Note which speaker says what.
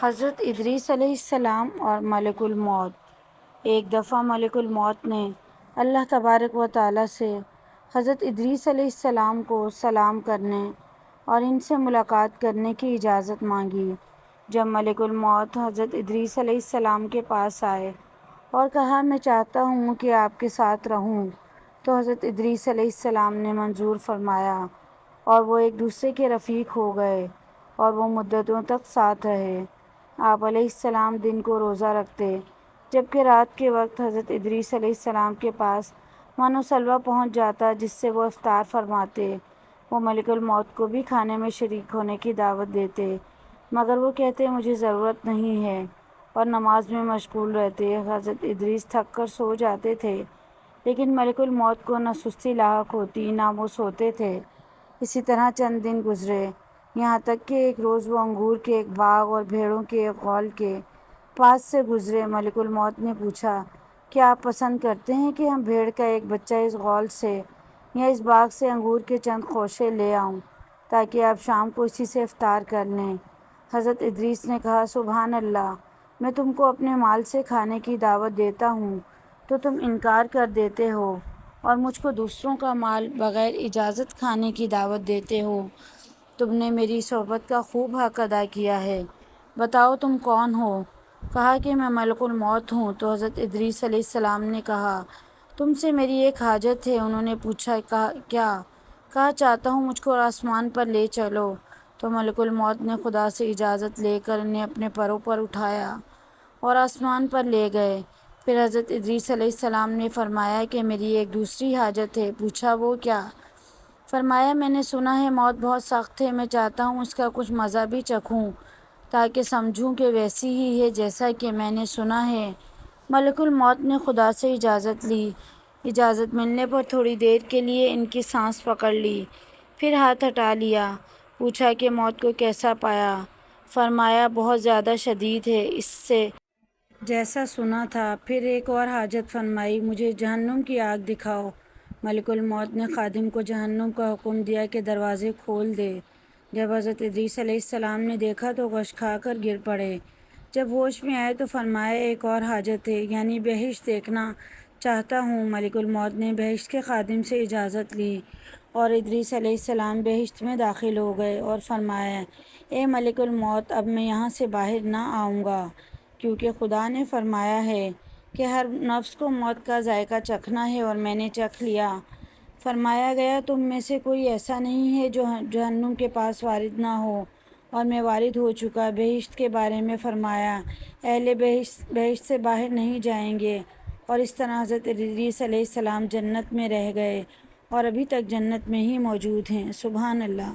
Speaker 1: حضرت ادریس علیہ السلام اور ملک الموت۔ ایک دفعہ ملک الموت نے اللہ تبارک و تعالیٰ سے حضرت ادریس علیہ السلام کو سلام کرنے اور ان سے ملاقات کرنے کی اجازت مانگی۔ جب ملک الموت حضرت ادریس علیہ السلام کے پاس آئے اور کہا میں چاہتا ہوں کہ آپ کے ساتھ رہوں، تو حضرت ادریس علیہ السلام نے منظور فرمایا اور وہ ایک دوسرے کے رفیق ہو گئے اور وہ مدتوں تک ساتھ رہے۔ آپ علیہ السلام دن کو روزہ رکھتے، جبکہ رات کے وقت حضرت ادریس علیہ السلام کے پاس من و سلوہ پہنچ جاتا جس سے وہ افطار فرماتے۔ وہ ملک الموت کو بھی کھانے میں شریک ہونے کی دعوت دیتے، مگر وہ کہتے مجھے ضرورت نہیں ہے اور نماز میں مشغول رہتے۔ حضرت ادریس تھک کر سو جاتے تھے، لیکن ملک الموت کو نہ سستی لاحق ہوتی نہ وہ سوتے تھے۔ اسی طرح چند دن گزرے، یہاں تک کہ ایک روز وہ انگور کے ایک باغ اور بھیڑوں کے ایک غول کے پاس سے گزرے۔ ملک الموت نے پوچھا، کیا آپ پسند کرتے ہیں کہ ہم بھیڑ کا ایک بچہ اس غول سے یا اس باغ سے انگور کے چند خوشے لے آؤں تاکہ آپ شام کو اسی سے افطار کر لیں؟ حضرت ادریس نے کہا، سبحان اللہ، میں تم کو اپنے مال سے کھانے کی دعوت دیتا ہوں تو تم انکار کر دیتے ہو، اور مجھ کو دوسروں کا مال بغیر اجازت کھانے کی دعوت دیتے ہو۔ تم نے میری صحبت کا خوب حق ادا کیا ہے۔ بتاؤ تم کون ہو؟ کہا کہ میں ملک الموت ہوں۔ تو حضرت ادریس علیہ السلام نے کہا، تم سے میری ایک حاجت ہے۔ انہوں نے پوچھا، کیا؟ کہا، چاہتا ہوں مجھ کو آسمان پر لے چلو۔ تو ملک الموت نے خدا سے اجازت لے کر انہیں اپنے پروں پر اٹھایا اور آسمان پر لے گئے۔ پھر حضرت ادریس علیہ السلام نے فرمایا کہ میری ایک دوسری حاجت ہے۔ پوچھا، وہ کیا؟ فرمایا، میں نے سنا ہے موت بہت سخت ہے، میں چاہتا ہوں اس کا کچھ مزہ بھی چکھوں تاکہ سمجھوں کہ ویسی ہی ہے جیسا کہ میں نے سنا ہے۔ ملک الموت نے خدا سے اجازت لی۔ اجازت ملنے پر تھوڑی دیر کے لیے ان کی سانس پکڑ لی، پھر ہاتھ ہٹا لیا۔ پوچھا کہ موت کو کیسا پایا؟ فرمایا، بہت زیادہ شدید ہے، اس سے جیسا سنا تھا۔ پھر ایک اور حاجت فرمائی، مجھے جہنم کی آگ دکھاؤ۔ ملک الموت نے خادم کو جہنم کا حکم دیا کہ دروازے کھول دے۔ جب حضرت ادریس علیہ السلام نے دیکھا تو غش کھا کر گر پڑے۔ جب ہوش میں آئے تو فرمایا، ایک اور حاجت ہے، یعنی بہشت دیکھنا چاہتا ہوں۔ ملک الموت نے بہشت کے خادم سے اجازت لی اور ادریس علیہ السلام بہشت میں داخل ہو گئے اور فرمایا، اے ملک الموت، اب میں یہاں سے باہر نہ آؤں گا، کیونکہ خدا نے فرمایا ہے کہ ہر نفس کو موت کا ذائقہ چکھنا ہے اور میں نے چکھ لیا۔ فرمایا گیا، تم میں سے کوئی ایسا نہیں ہے جو جہنم کے پاس وارد نہ ہو، اور میں وارد ہو چکا۔ بہشت کے بارے میں فرمایا، اہل بہشت سے باہر نہیں جائیں گے، اور اس طرح حضرت ادریس علیہ السلام جنت میں رہ گئے اور ابھی تک جنت میں ہی موجود ہیں۔ سبحان اللہ۔